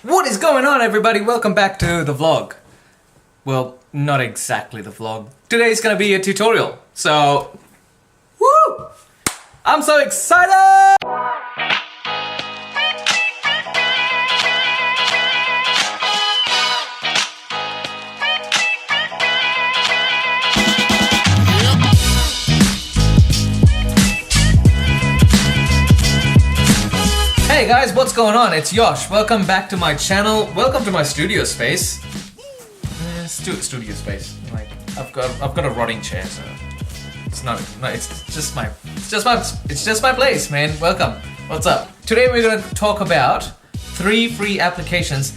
What is going on, everybody? Welcome back to the vlog. Well, not exactly the vlog. Today's gonna be a tutorial. So, woo! I'm so excited! Hey guys, what's going on? It's Yosh. Welcome back to my channel. Welcome to my studio space. Studio space. Like I've got a rotting chair, so it's just my place, man. Welcome. What's up? Today we're gonna talk about 3 free applications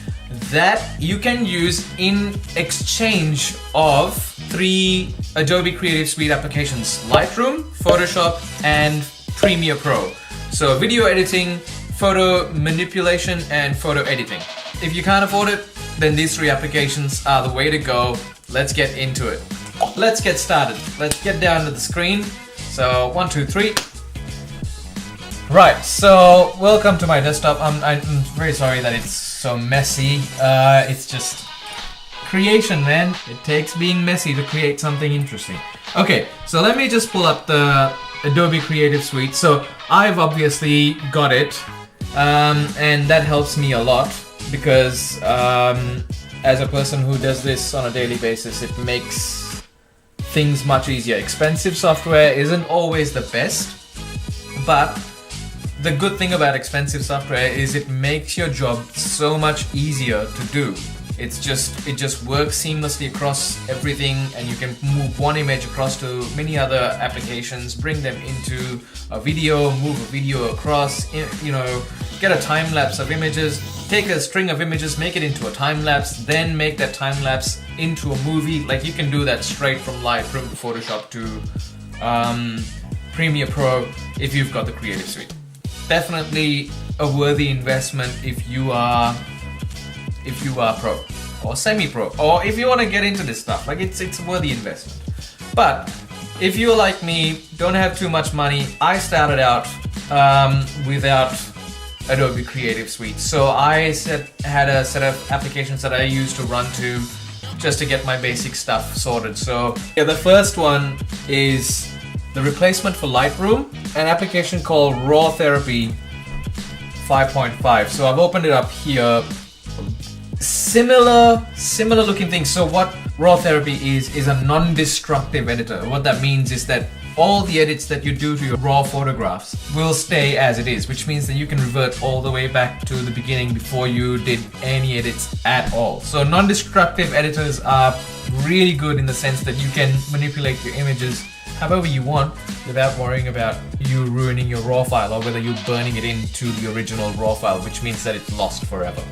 that you can use in exchange of 3 Adobe Creative Suite applications: Lightroom, Photoshop, and Premiere Pro. So video editing, photo manipulation, and photo editing. If you can't afford it, then these 3 applications are the way to go. Let's get into it. Let's get started. Let's get down to the screen. So 1, 2, 3. Right, so welcome to my desktop. I'm very sorry that it's so messy. It's just creation, man. It takes being messy to create something interesting. Okay, so let me just pull up the Adobe Creative Suite. So I've obviously got it. And that helps me a lot because as a person who does this on a daily basis, it makes things much easier. Expensive software isn't always the best, but the good thing about expensive software is it makes your job so much easier to do. It just works seamlessly across everything, and you can move one image across to many other applications, bring them into a video, move a video across, you know, get a time lapse of images, take a string of images, make it into a time lapse, then make that time lapse into a movie. Like, you can do that straight from Lightroom to Photoshop to Premiere Pro if you've got the Creative Suite. Definitely a worthy investment if you are pro or semi-pro, or if you want to get into this stuff. Like, it's a worthy investment. But if you're like me, don't have too much money, I started out without Adobe Creative Suite. So I had a set of applications that I used to run to just to get my basic stuff sorted. So yeah, the first one is the replacement for Lightroom, an application called RAWTHERAPEE 5.5. So I've opened it up here. Similar looking thing. So what RAWTHERAPEE is a non-destructive editor. What that means is that all the edits that you do to your raw photographs will stay as it is, which means that you can revert all the way back to the beginning before you did any edits at all. So non-destructive editors are really good in the sense that you can manipulate your images however you want without worrying about you ruining your raw file or whether you're burning it into the original raw file, which means that it's lost forever.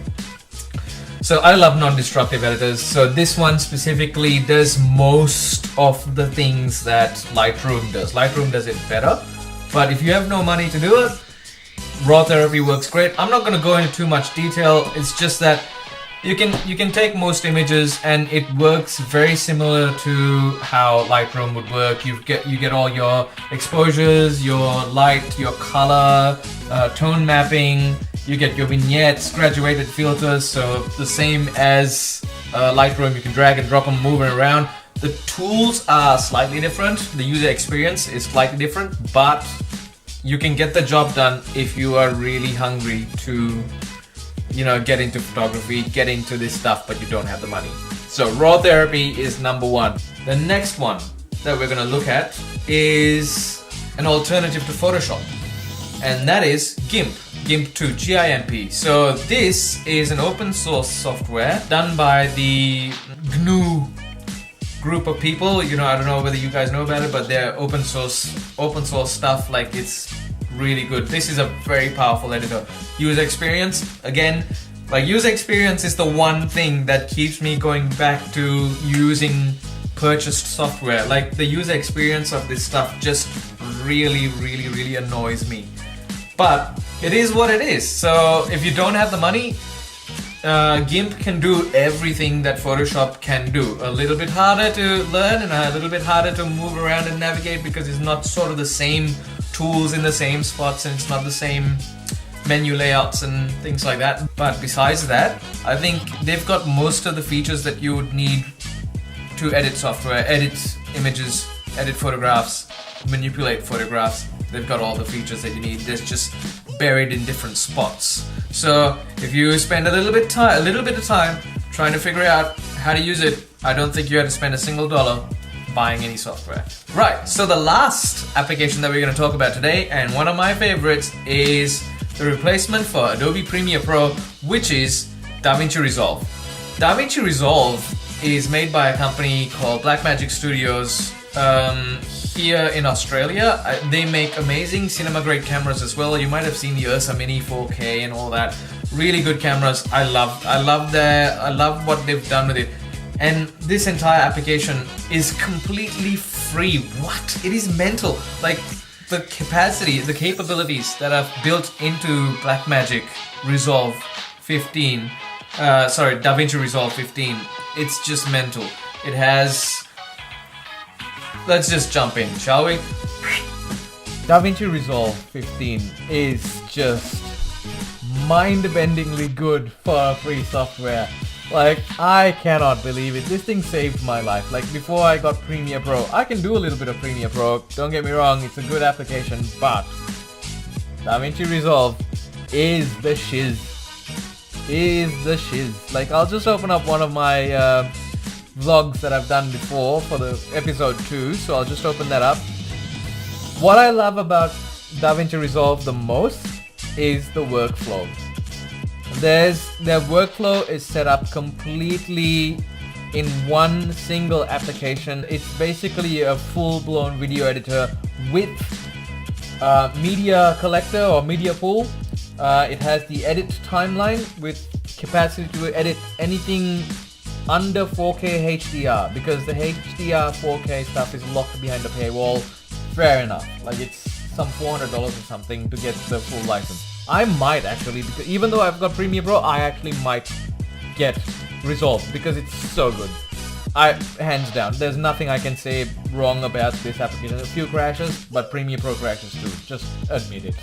So I love non-destructive editors. So this one specifically does most of the things that Lightroom does. Lightroom does it better, but if you have no money to do it, RAWTHERAPEE works great. I'm not going to go into too much detail. It's just that you can take most images and it works very similar to how Lightroom would work. You get all your exposures, your light, your color, tone mapping. You get your vignettes, graduated filters, so the same as Lightroom. You can drag and drop them, move it around. The tools are slightly different. The user experience is slightly different, but you can get the job done if you are really hungry to, you know, get into photography, get into this stuff, but you don't have the money. So RAWTHERAPEE is number 1. The next one that we're gonna look at is an alternative to Photoshop, and that is GIMP. GIMP 2, GIMP. So this is an open source software done by the GNU group of people. You know, I don't know whether you guys know about it, but they're open source stuff. Like, it's really good. This is a very powerful editor. User experience, again, like, user experience is the one thing that keeps me going back to using purchased software. Like, the user experience of this stuff just really annoys me. But it is what it is. So if you don't have the money, GIMP can do everything that Photoshop can do. A little bit harder to learn and a little bit harder to move around and navigate because it's not sort of the same tools in the same spots, and it's not the same menu layouts and things like that. But besides that, I think they've got most of the features that you would need to edit software, edit images, edit photographs, manipulate photographs. They've got all the features that you need. They're just buried in different spots. So if you spend a little bit of time trying to figure out how to use it, I don't think you had to spend a single dollar buying any software. Right, so the last application that we're going to talk about today, and one of my favorites, is the replacement for Adobe Premiere Pro, which is DaVinci Resolve. DaVinci Resolve is made by a company called Blackmagic Studios here in Australia. They make amazing cinema grade cameras as well. You might have seen the Ursa Mini 4K and all that. Really good cameras. I love what they've done with it. And this entire application is completely free. What? It is mental. Like the capacity, the capabilities that are built into Blackmagic Resolve 15, DaVinci Resolve 15, it's just mental. It has... Let's just jump in, shall we? DaVinci Resolve 15 is just mind-bendingly good for free software. Like, I cannot believe it. This thing saved my life. Like, before I got Premiere Pro, I can do a little bit of Premiere Pro, don't get me wrong, it's a good application, but DaVinci Resolve is the shiz. Like, I'll just open up one of my vlogs that I've done before for the episode 2, so I'll just open that up. What I love about DaVinci Resolve the most is the workflow. Their workflow is set up completely in one single application. It's basically a full-blown video editor with media collector or media pool. It has the edit timeline with capacity to edit anything under 4K HDR, because the HDR 4K stuff is locked behind a paywall. Fair enough. Like, it's some $400 or something to get the full license. I might actually, because even though I've got Premiere Pro, I actually might get Resolve because it's so good. Hands down, there's nothing I can say wrong about this application. A few crashes, but Premiere Pro crashes too. Just admit it.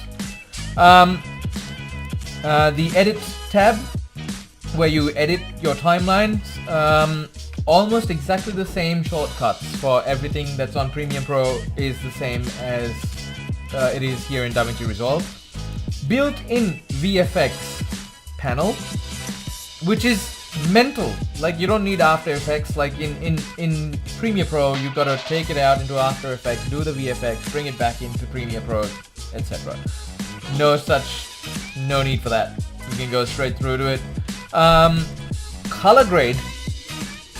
The edit tab, where you edit your timelines, almost exactly the same shortcuts for everything that's on Premiere Pro is the same as it is here in DaVinci Resolve. Built-in VFX panel, which is mental. Like, you don't need After Effects. Like in Premiere Pro, you gotta take it out into After Effects, do the VFX, bring it back into Premiere Pro, etc. No need for that. You can go straight through to it. Color grade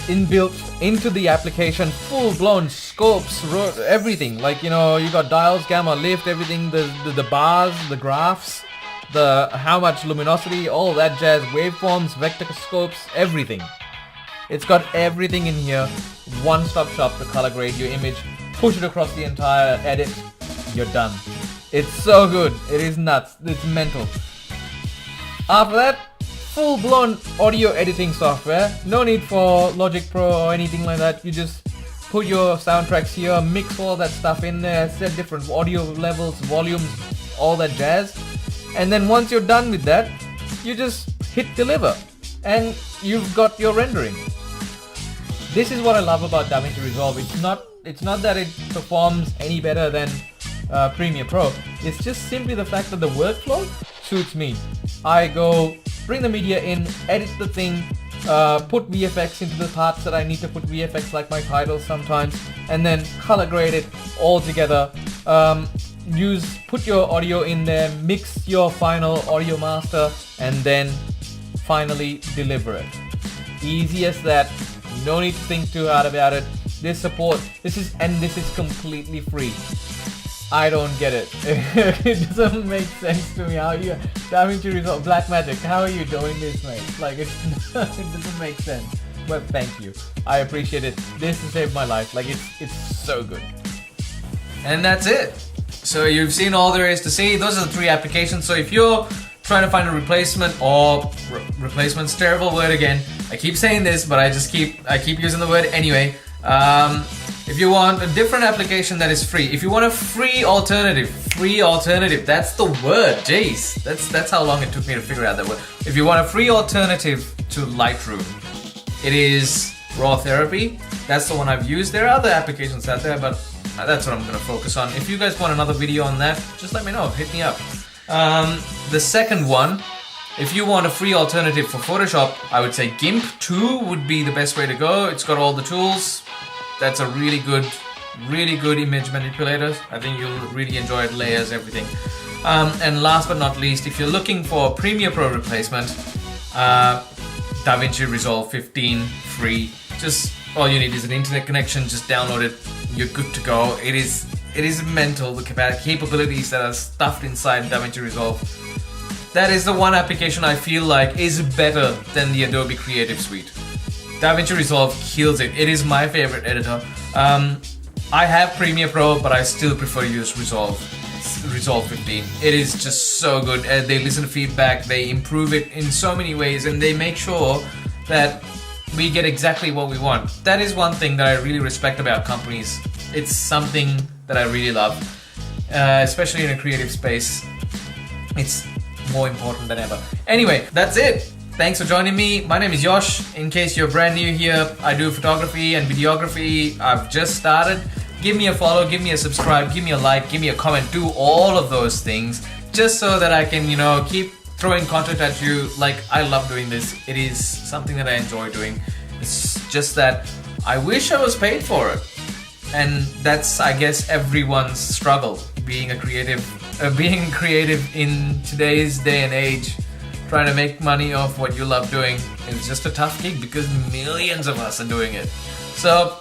inbuilt into the application, full-blown scopes, everything. Like, you know, you got dials, gamma, lift, everything, the bars, the graphs, how much luminosity, all that jazz, waveforms, vector scopes, everything. It's got everything in here. One-stop shop to color grade your image, push it across the entire edit, you're done. It's so good. It is nuts. It's mental. After that, full-blown audio editing software. No need for Logic Pro or anything like that. You just put your soundtracks here, mix all that stuff in there, set different audio levels, volumes, all that jazz. And then once you're done with that, you just hit deliver and you've got your rendering. This is what I love about DaVinci Resolve. It's not that it performs any better than Premiere Pro. It's just simply the fact that the workflow suits me. I go bring the media in, edit the thing, put VFX into the parts that I need to put VFX, like my titles sometimes, and then color grade it all together. Put your audio in there, mix your final audio master, and then finally deliver it. Easy as that. No need to think too hard about it. This is completely free. I don't get it. It doesn't make sense to me how you DaVinci Resolve Blackmagic. How are you doing this, mate? Like, it doesn't make sense. But thank you. I appreciate it. This has saved my life. Like, it's so good. And that's it. So you've seen all there is to see. Those are the 3 applications. So if you're trying to find a replacement, or replacement's a terrible word again. I keep saying this, but I keep using the word anyway. If you want a different application that is free, if you want a free alternative, free alternative. That's the word. Jeez, that's how long it took me to figure out that word. If you want a free alternative to Lightroom, it is RAWTHERAPEE. That's the one I've used. There are other applications out there, but that's what I'm going to focus on. If you guys want another video on that, just let me know. Hit me up. The second one, if you want a free alternative for Photoshop, I would say GIMP 2 would be the best way to go. It's got all the tools. That's a really good image manipulator. I think you'll really enjoy it, layers, everything. And last but not least, if you're looking for a Premiere Pro replacement, DaVinci Resolve 15 free. Just all you need is an internet connection. Just download it. You're good to go. It is mental, the capabilities that are stuffed inside DaVinci Resolve. That is the one application I feel like is better than the Adobe Creative Suite. DaVinci Resolve kills it. It is my favorite editor. I have Premiere Pro, but I still prefer to use Resolve 15. It is just so good. They listen to feedback, they improve it in so many ways, and they make sure that we get exactly what we want. That is one thing that I really respect about companies. It's something that I really love, especially in a creative space. It's more important than ever. Anyway, that's it. Thanks for joining me. My name is Yosh. In case you're brand new here, I do photography and videography. I've just started. Give me a follow, give me a subscribe, give me a like, give me a comment. Do all of those things just so that I can, keep throwing content at you. Like, I love doing this. It is something that I enjoy doing. It's just that I wish I was paid for it. And that's, I guess, everyone's struggle, being creative in today's day and age. Trying to make money off what you love doing is just a tough gig because millions of us are doing it. So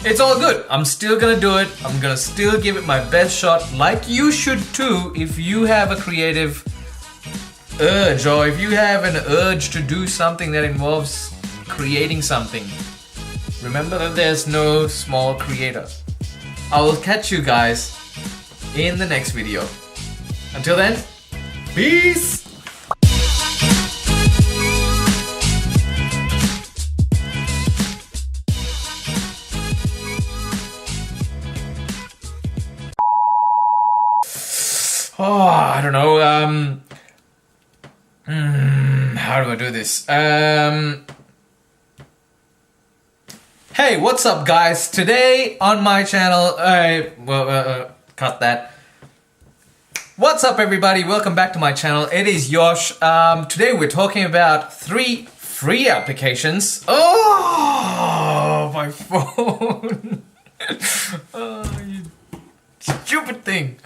it's all good. I'm still gonna do it. I'm gonna still give it my best shot, like you should too if you have a creative urge, or if you have an urge to do something that involves creating something. Remember that there's no small creator. I will catch you guys in the next video. Until then, peace! Oh, I don't know, how do I do this? Hey, what's up guys? Today on my channel, cut that. What's up everybody? Welcome back to my channel. It is Yosh. Today we're talking about 3 free applications. Oh, my phone. Oh, you stupid thing.